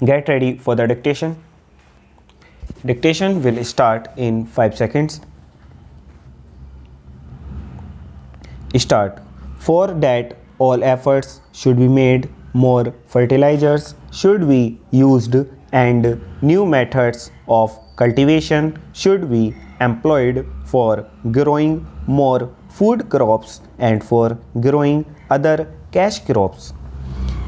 Get ready for the dictation. Dictation will start in 5 seconds. Start. For that, all efforts should be made, more fertilizers should be used, and new methods of cultivation should be employed for growing more food crops and for growing other cash crops.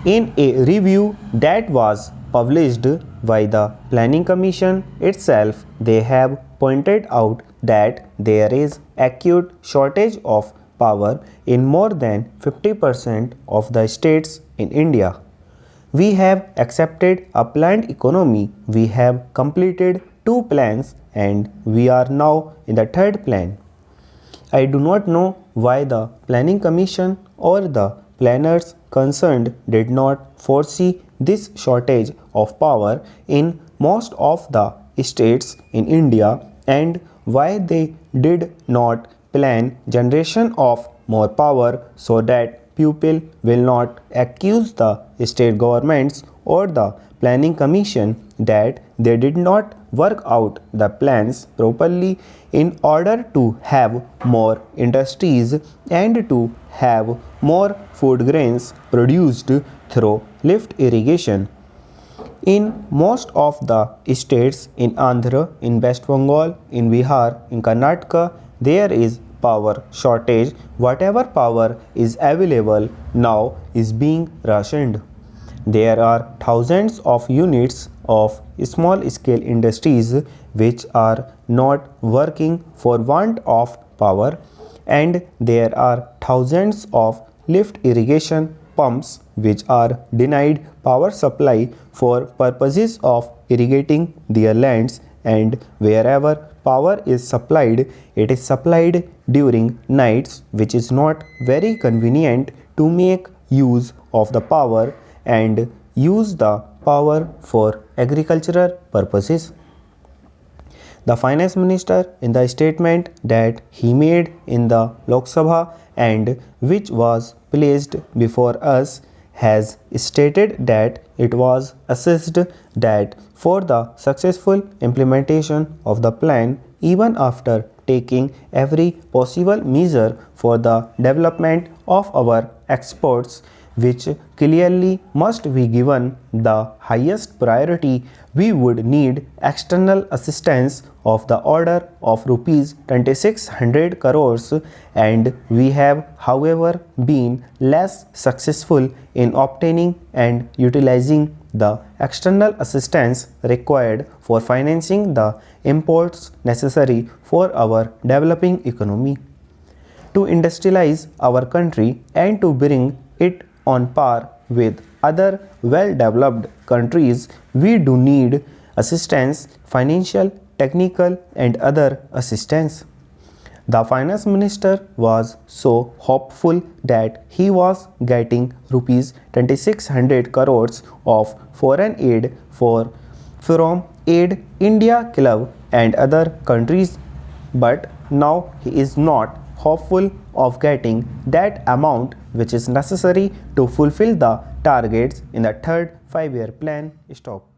In a review that was published by the Planning Commission itself, they have pointed out that there is acute shortage of power in more than 50% of the states in India. We have accepted a planned economy. We have completed 2 plans and we are now in the 3rd plan. I do not know why the Planning Commission or the planners concerned did not foresee this shortage of power in most of the states in India and why they did not plan generation of more power so that people will not accuse the state governments or the Planning Commission that they did not work out the plans properly in order to have more industries and to have more food grains produced through lift irrigation. In most of the states in Andhra, in West Bengal, in Bihar, in Karnataka, there is power shortage. Whatever power is available now is being rationed. There are thousands of units of small scale industries which are not working for want of power, and there are thousands of lift irrigation pumps which are denied power supply for purposes of irrigating their lands, and wherever power is supplied, it is supplied during nights, which is not very convenient to make use of the power and use the power for agricultural purposes. The finance minister, in the statement that he made in the Lok Sabha and which was placed before us, has stated that it was assessed that for the successful implementation of the plan, even after taking every possible measure for the development of our exports, which clearly must be given the highest priority, we would need external assistance of the order of rupees 2600 crores, and we have however been less successful in obtaining and utilizing the external assistance required for financing the imports necessary for our developing economy. To industrialize our country and to bring it on par with other well-developed countries, we do need assistance, financial, technical and other assistance. The finance minister was so hopeful that he was getting rupees 2600 crores of foreign aid from Aid India Club and other countries, but now he is not hopeful of getting that amount which is necessary to fulfill the targets in the 3rd 5-year plan. Stop.